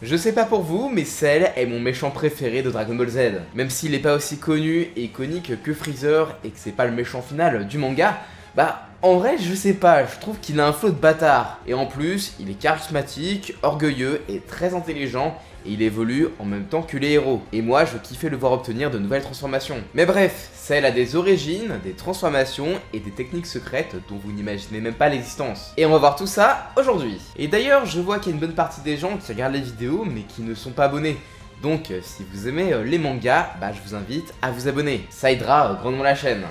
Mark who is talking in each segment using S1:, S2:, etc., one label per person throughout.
S1: Je sais pas pour vous, mais Cell est mon méchant préféré de Dragon Ball Z. Même s'il est pas aussi connu et iconique que Freezer et que c'est pas le méchant final du manga, bah en vrai je sais pas, je trouve qu'il a un flow de bâtard. Et en plus, il est charismatique, orgueilleux et très intelligent. Et il évolue en même temps que les héros. Et moi, je kiffais le voir obtenir de nouvelles transformations. Mais bref, Cell a des origines, des transformations et des techniques secrètes dont vous n'imaginez même pas l'existence. Et on va voir tout ça aujourd'hui. Et d'ailleurs, je vois qu'il y a une bonne partie des gens qui regardent les vidéos mais qui ne sont pas abonnés. Donc, si vous aimez les mangas, bah je vous invite à vous abonner. Ça aidera grandement la chaîne.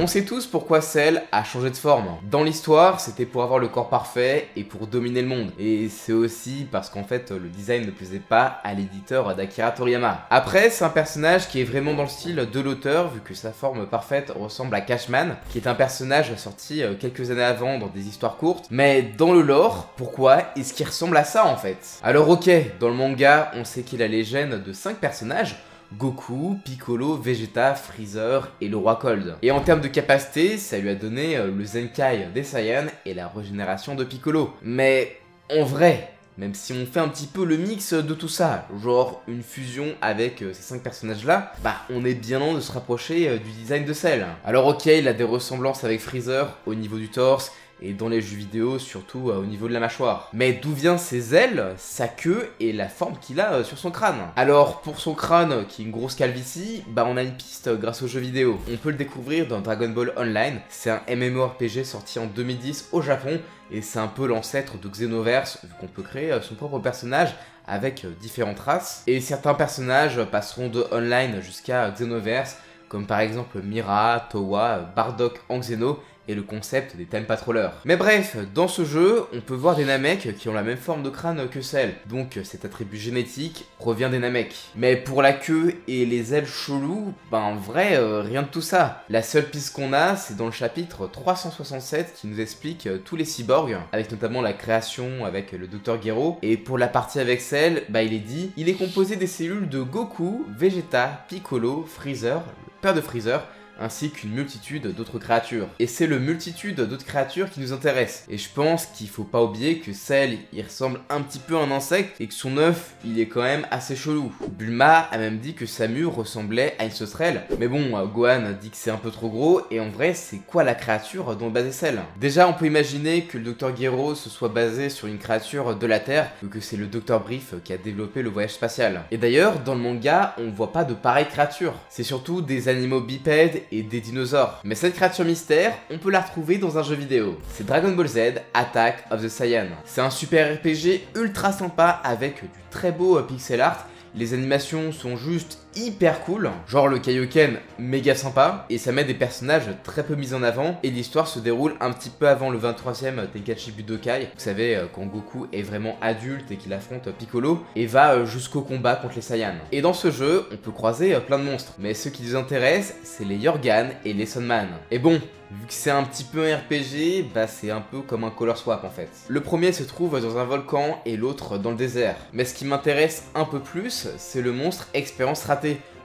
S1: On sait tous pourquoi Cell a changé de forme. Dans l'histoire, c'était pour avoir le corps parfait et pour dominer le monde. Et c'est aussi parce qu'en fait, le design ne plaisait pas à l'éditeur d'Akira Toriyama. Après, c'est un personnage qui est vraiment dans le style de l'auteur, vu que sa forme parfaite ressemble à Cashman, qui est un personnage sorti quelques années avant dans des histoires courtes. Mais dans le lore, pourquoi est-ce qu'il ressemble à ça en fait? Alors ok, dans le manga, on sait qu'il a les gènes de 5 personnages, Goku, Piccolo, Vegeta, Freezer et le roi Cold. Et en termes de capacité, ça lui a donné le Zenkai des Saiyans et la régénération de Piccolo. Mais en vrai, même si on fait un petit peu le mix de tout ça, genre une fusion avec ces 5 personnages là, bah on est bien loin de se rapprocher du design de Cell. Alors ok, il a des ressemblances avec Freezer au niveau du torse, et dans les jeux vidéo, surtout au niveau de la mâchoire. Mais d'où viennent ses ailes, sa queue et la forme qu'il a sur son crâne? Alors pour son crâne, qui est une grosse calvitie, bah on a une piste grâce aux jeux vidéo. On peut le découvrir dans Dragon Ball Online, c'est un MMORPG sorti en 2010 au Japon, et c'est un peu l'ancêtre de Xenoverse, vu qu'on peut créer son propre personnage avec différentes races. Et certains personnages passeront de Online jusqu'à Xenoverse, comme par exemple Mira, Towa, Bardock en Xeno, et le concept des Time Patrollers. Mais bref, dans ce jeu, on peut voir des Namek qui ont la même forme de crâne que Cell, donc cet attribut génétique provient des Namek. Mais pour la queue et les ailes cheloues, bah en vrai, rien de tout ça. La seule piste qu'on a, c'est dans le chapitre 367 qui nous explique tous les cyborgs, avec notamment la création avec le Dr Gero, et pour la partie avec Cell, bah il est dit, il est composé des cellules de Goku, Vegeta, Piccolo, Freezer, le père de Freezer, ainsi qu'une multitude d'autres créatures. Et c'est le multitude d'autres créatures qui nous intéresse. Et je pense qu'il faut pas oublier que Cell, il ressemble un petit peu à un insecte et que son œuf, il est quand même assez chelou. Bulma a même dit que Samu ressemblait à une sauterelle. Mais bon, Gohan dit que c'est un peu trop gros, et en vrai, c'est quoi la créature dont est basé Cell? Déjà, on peut imaginer que le Dr Gero se soit basé sur une créature de la Terre, vu que c'est le Dr Brief qui a développé le voyage spatial. Et d'ailleurs, dans le manga, on voit pas de pareilles créatures. C'est surtout des animaux bipèdes et des dinosaures. Mais cette créature mystère, on peut la retrouver dans un jeu vidéo. C'est Dragon Ball Z Attack of the Saiyans. C'est un super RPG ultra sympa avec du très beau pixel art. Les animations sont juste hyper cool, genre le Kaioken méga sympa, et ça met des personnages très peu mis en avant, et l'histoire se déroule un petit peu avant le 23e Tenkaichi Budokai, vous savez, quand Goku est vraiment adulte et qu'il affronte Piccolo, et va jusqu'au combat contre les Saiyans. Et dans ce jeu, on peut croiser plein de monstres, mais ceux qui nous intéressent, c'est les Yorgan et les Sunman. Et bon, vu que c'est un petit peu un RPG, bah c'est un peu comme un color swap en fait. Le premier se trouve dans un volcan et l'autre dans le désert. Mais ce qui m'intéresse un peu plus, c'est le monstre expérience ratée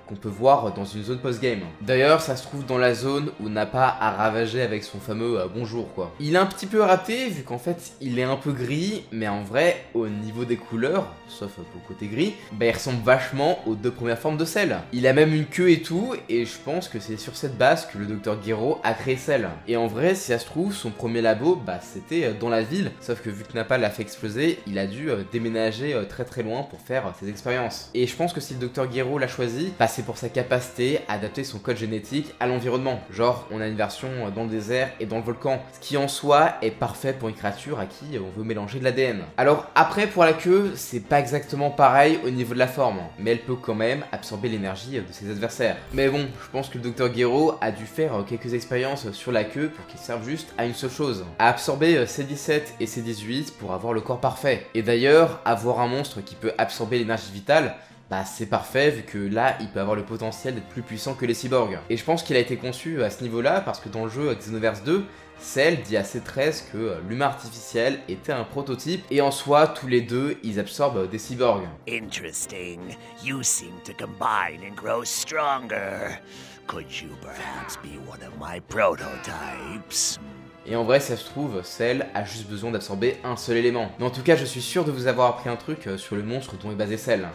S1: qu'on peut voir dans une zone post-game. D'ailleurs, ça se trouve dans la zone où on n'a pas à ravager avec son fameux bonjour quoi. Il est un petit peu raté vu qu'en fait il est un peu gris, mais en vrai au niveau des couleurs, sauf pour le côté gris, bah il ressemble vachement aux 2 premières formes de Cell. Il a même une queue et tout, et je pense que c'est sur cette base que le Dr Gero a créé Cell. Et en vrai, si ça se trouve, son premier labo, bah c'était dans la ville, sauf que vu que Nappa l'a fait exploser, il a dû déménager très loin pour faire ses expériences. Et je pense que si le Dr Gero l'a choisi, bah c'est pour sa capacité à adapter son code génétique à l'environnement. Genre, on a une version dans le désert et dans le volcan, ce qui en soi est parfait pour une créature à qui on veut mélanger de l'ADN. Alors après, pour la queue, c'est pas exactement pareil au niveau de la forme, mais elle peut quand même absorber l'énergie de ses adversaires. Mais bon, je pense que le Dr Gero a dû faire quelques expériences sur la queue pour qu'il serve juste à une seule chose, à absorber C17 et C18 pour avoir le corps parfait. Et d'ailleurs, avoir un monstre qui peut absorber l'énergie vitale, bah c'est parfait vu que là il peut avoir le potentiel d'être plus puissant que les cyborgs. Et je pense qu'il a été conçu à ce niveau là parce que dans le jeu Xenoverse 2, Cell dit à C13 que l'humain artificiel était un prototype et en soi tous les deux ils absorbent des cyborgs.
S2: Interesting. You seem to combine and grow stronger. Could you perhaps be one of my prototypes?
S1: Et en vrai, ça se trouve, Cell a juste besoin d'absorber un seul élément. Mais en tout cas, je suis sûr de vous avoir appris un truc sur le monstre dont est basé Cell.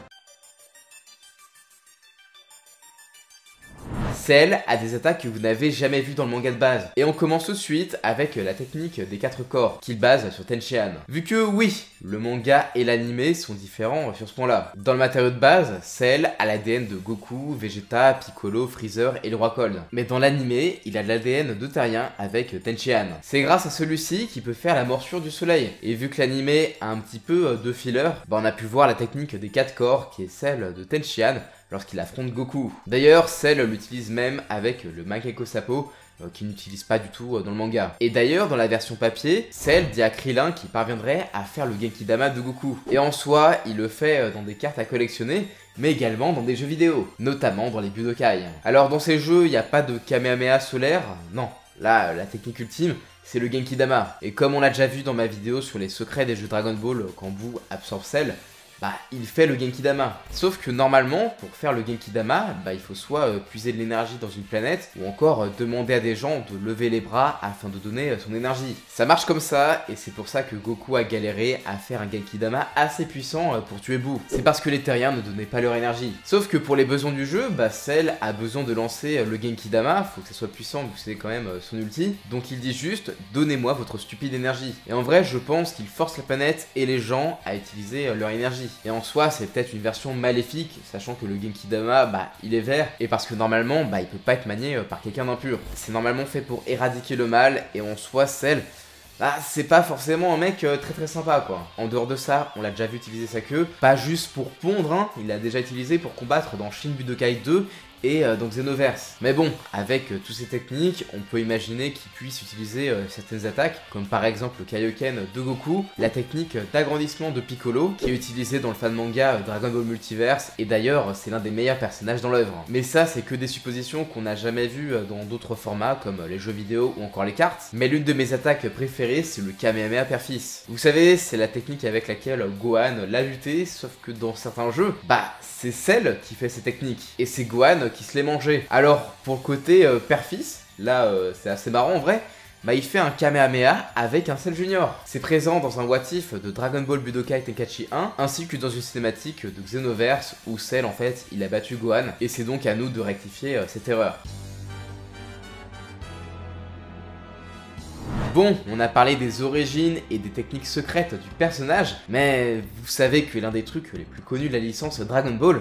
S1: Cell a des attaques que vous n'avez jamais vues dans le manga de base. Et on commence tout de suite avec la technique des 4 corps, qu'il base sur Tenshinhan. Vu que oui, le manga et l'anime sont différents sur ce point-là. Dans le matériau de base, Cell a l'ADN de Goku, Vegeta, Piccolo, Freezer et le roi Cold. Mais dans l'anime, il a de l'ADN de Terrien avec Tenshinhan. C'est grâce à celui-ci qu'il peut faire la morsure du soleil. Et vu que l'anime a un petit peu de filler, on a pu voir la technique des 4 corps qui est celle de Tenshinhan lorsqu'il affronte Goku. D'ailleurs, Cell l'utilise même avec le Makeko Sapo, qu'il n'utilise pas du tout dans le manga. Et d'ailleurs, dans la version papier, Cell dit à Krillin qu'il parviendrait à faire le Genkidama de Goku. Et en soi, il le fait dans des cartes à collectionner, mais également dans des jeux vidéo, notamment dans les Budokai. Alors dans ces jeux, il n'y a pas de Kamehameha solaire, non. Là, la technique ultime, c'est le Genkidama. Et comme on l'a déjà vu dans ma vidéo sur les secrets des jeux Dragon Ball quand Boo absorbe Cell, il fait le Genkidama. Sauf que normalement, pour faire le Genkidama, il faut soit puiser de l'énergie dans une planète, ou encore demander à des gens de lever les bras afin de donner son énergie. Ça marche comme ça, et c'est pour ça que Goku a galéré à faire un Genkidama assez puissant pour tuer Boo. C'est parce que les Terriens ne donnaient pas leur énergie. Sauf que pour les besoins du jeu, Cell a besoin de lancer le Genkidama, faut que ça soit puissant, vu que c'est quand même son ulti. Donc il dit juste, donnez-moi votre stupide énergie. Et en vrai, je pense qu'il force la planète et les gens à utiliser leur énergie. Et en soi, c'est peut-être une version maléfique, sachant que le Genkidama, il est vert, et parce que normalement, il peut pas être manié par quelqu'un d'impur. C'est normalement fait pour éradiquer le mal, et en soi, Cell, c'est pas forcément un mec très sympa, quoi. En dehors de ça, on l'a déjà vu utiliser sa queue, pas juste pour pondre, hein, il l'a déjà utilisé pour combattre dans Shin Budokai 2, et dans Xenoverse. Mais bon, avec toutes ces techniques, on peut imaginer qu'il puisse utiliser certaines attaques, comme par exemple le Kaioken de Goku, la technique d'agrandissement de Piccolo, qui est utilisée dans le fan manga Dragon Ball Multiverse, et d'ailleurs c'est l'un des meilleurs personnages dans l'œuvre. Mais ça, c'est que des suppositions qu'on n'a jamais vues dans d'autres formats, comme les jeux vidéo ou encore les cartes. Mais l'une de mes attaques préférées, c'est le Kamehameha Père-Fils. Vous savez, c'est la technique avec laquelle Gohan l'a lutté, sauf que dans certains jeux, c'est Cell qui fait ces techniques, et c'est Gohan qui se l'est mangé. Alors, pour le côté père-fils, là, c'est assez marrant en vrai, il fait un Kamehameha avec un Cell Junior. C'est présent dans un what if de Dragon Ball Budokai Tenkaichi 1, ainsi que dans une cinématique de Xenoverse, où Cell, en fait, il a battu Gohan, et c'est donc à nous de rectifier cette erreur. Bon, on a parlé des origines et des techniques secrètes du personnage, mais vous savez que l'un des trucs les plus connus de la licence Dragon Ball,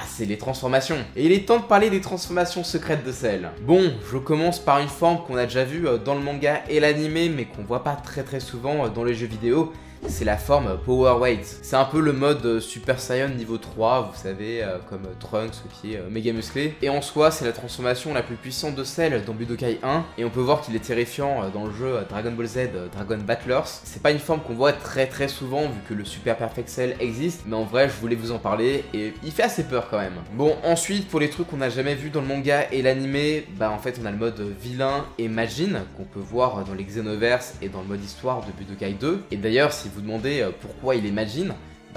S1: c'est les transformations. Et il est temps de parler des transformations secrètes de Cell. Bon, je commence par une forme qu'on a déjà vue dans le manga et l'anime, mais qu'on voit pas très souvent dans les jeux vidéo. C'est la forme Power Weight. C'est un peu le mode Super Saiyan niveau 3, vous savez, comme Trunks qui est méga musclé. Et en soi, c'est la transformation la plus puissante de Cell dans Budokai 1. Et on peut voir qu'il est terrifiant dans le jeu Dragon Ball Z Dragon Battlers. C'est pas une forme qu'on voit très souvent vu que le Super Perfect Cell existe. Mais en vrai, je voulais vous en parler et il fait assez peur quand même. Bon, ensuite, pour les trucs qu'on n'a jamais vu dans le manga et l'anime, en fait, on a le mode vilain et Majin qu'on peut voir dans les Xenoverse et dans le mode histoire de Budokai 2. Et d'ailleurs, si vous demandez pourquoi il est Majin,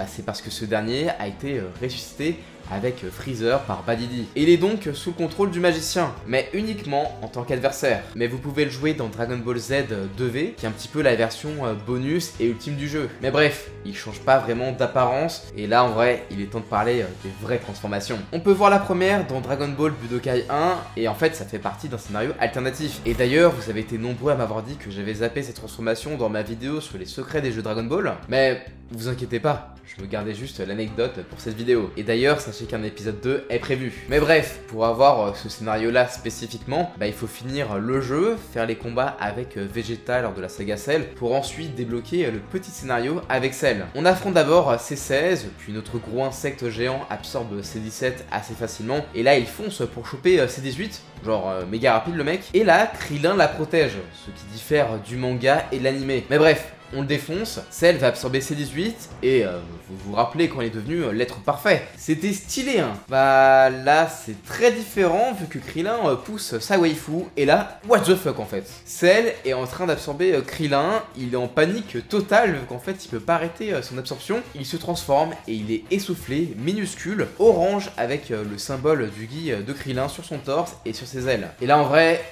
S1: c'est parce que ce dernier a été ressuscité avec Freezer par Badidi. Et il est donc sous le contrôle du magicien, mais uniquement en tant qu'adversaire. Mais vous pouvez le jouer dans Dragon Ball Z 2V, qui est un petit peu la version bonus et ultime du jeu. Mais bref, il change pas vraiment d'apparence, et là en vrai, il est temps de parler des vraies transformations. On peut voir la première dans Dragon Ball Budokai 1, et en fait ça fait partie d'un scénario alternatif. Et d'ailleurs, vous avez été nombreux à m'avoir dit que j'avais zappé cette transformation dans ma vidéo sur les secrets des jeux Dragon Ball, mais vous inquiétez pas, je me gardais juste l'anecdote pour cette vidéo. Et d'ailleurs, sachez qu'un épisode 2 est prévu. Mais bref, pour avoir ce scénario-là spécifiquement, il faut finir le jeu, faire les combats avec Vegeta lors de la saga Cell, pour ensuite débloquer le petit scénario avec Cell. On affronte d'abord C16, puis notre gros insecte géant absorbe C17 assez facilement, et là il fonce pour choper C18, genre méga rapide le mec, et là Krillin la protège, ce qui diffère du manga et de l'anime. Mais bref, on le défonce, Cell va absorber C18, et vous vous rappelez quand il est devenu l'être parfait. C'était stylé, hein. Là, c'est très différent, vu que Krillin pousse sa waifu, et là, what the fuck en fait. Cell est en train d'absorber Krillin, il est en panique totale, vu qu'en fait, il peut pas arrêter son absorption. Il se transforme, et il est essoufflé, minuscule, orange, avec le symbole du Gi de Krillin sur son torse et sur ses ailes. Et là, en vrai,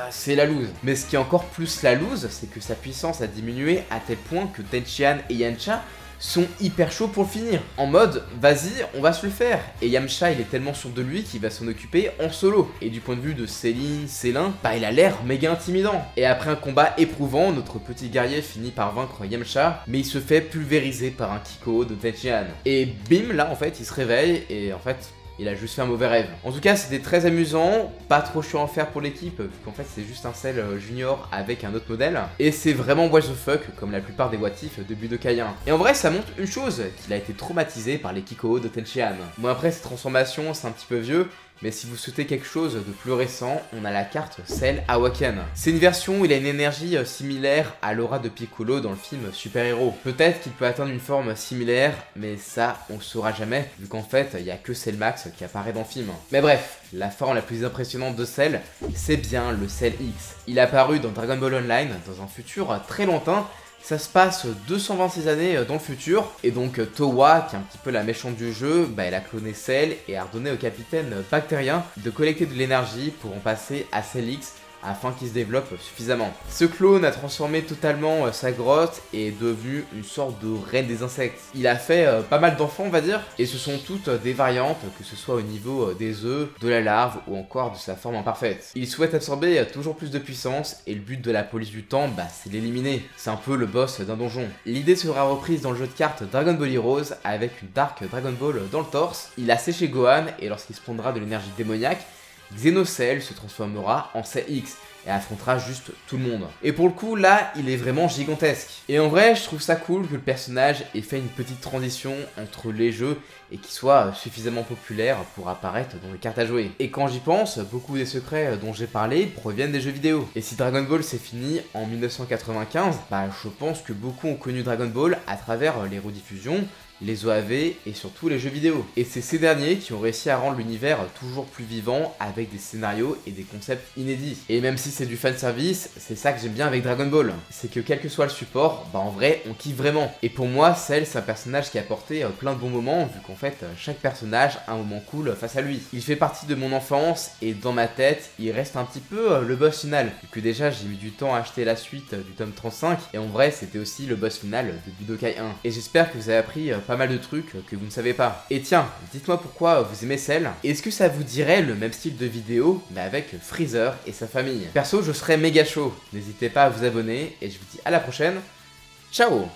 S1: c'est la loose. Mais ce qui est encore plus la loose, c'est que sa puissance a diminué à tel point que Tenshinhan et Yamcha sont hyper chauds pour le finir. En mode, vas-y, on va se le faire. Et Yamcha, il est tellement sûr de lui qu'il va s'en occuper en solo. Et du point de vue de Célin, bah il a l'air méga intimidant. Et après un combat éprouvant, notre petit guerrier finit par vaincre Yamcha, mais il se fait pulvériser par un Kiko de Tenshinhan. Et bim, là en fait, il se réveille et en fait... il a juste fait un mauvais rêve. En tout cas, c'était très amusant, pas trop chiant à faire pour l'équipe, vu qu'en fait c'est juste un Cell junior avec un autre modèle. Et c'est vraiment what the fuck, comme la plupart des what if de Budokai 1. Et en vrai, ça montre une chose, qu'il a été traumatisé par les Kiko de Tenshinhan. Bon après, cette transformation, c'est un petit peu vieux, mais si vous souhaitez quelque chose de plus récent, on a la carte Cell Awaken. C'est une version où il a une énergie similaire à l'aura de Piccolo dans le film Super Hero. Peut-être qu'il peut atteindre une forme similaire, mais ça, on le saura jamais, vu qu'en fait, il n'y a que Cell Max qui apparaît dans le film. Mais bref, la forme la plus impressionnante de Cell, c'est bien le Cell X. Il est apparu dans Dragon Ball Online dans un futur très lointain. Ça se passe 226 années dans le futur, et donc Towa, qui est un petit peu la méchante du jeu, bah elle a cloné Cell et a ordonné au capitaine bactérien de collecter de l'énergie pour en passer à Cell X afin qu'il se développe suffisamment. Ce clone a transformé totalement sa grotte et est devenu une sorte de reine des insectes. Il a fait pas mal d'enfants, on va dire, et ce sont toutes des variantes, que ce soit au niveau des œufs, de la larve ou encore de sa forme imparfaite. Il souhaite absorber toujours plus de puissance et le but de la police du temps, bah c'est l'éliminer. C'est un peu le boss d'un donjon. L'idée sera reprise dans le jeu de cartes Dragon Ball Heroes avec une Dark Dragon Ball dans le torse. Il a séché Gohan et lorsqu'il se prendra de l'énergie démoniaque, Xenocell se transformera en Cell X et affrontera juste tout le monde. Et pour le coup, là, il est vraiment gigantesque. Et en vrai, je trouve ça cool que le personnage ait fait une petite transition entre les jeux et qu'il soit suffisamment populaire pour apparaître dans les cartes à jouer. Et quand j'y pense, beaucoup des secrets dont j'ai parlé proviennent des jeux vidéo. Et si Dragon Ball s'est fini en 1995, bah je pense que beaucoup ont connu Dragon Ball à travers les rediffusions, les OAV et surtout les jeux vidéo. Et c'est ces derniers qui ont réussi à rendre l'univers toujours plus vivant avec des scénarios et des concepts inédits. Et même si c'est du fanservice, c'est ça que j'aime bien avec Dragon Ball. C'est que quel que soit le support, bah en vrai on kiffe vraiment. Et pour moi, Cell c'est un personnage qui a apporté plein de bons moments vu qu'en fait chaque personnage a un moment cool face à lui. Il fait partie de mon enfance et dans ma tête il reste un petit peu le boss final. Vu que déjà j'ai mis du temps à acheter la suite du tome 35 et en vrai c'était aussi le boss final de Budokai 1. Et j'espère que vous avez appris pas mal de trucs que vous ne savez pas. Et tiens, dites-moi pourquoi vous aimez Cell. Est-ce que ça vous dirait le même style de vidéo, mais avec Freezer et sa famille? Perso, je serais méga chaud. N'hésitez pas à vous abonner et je vous dis à la prochaine. Ciao!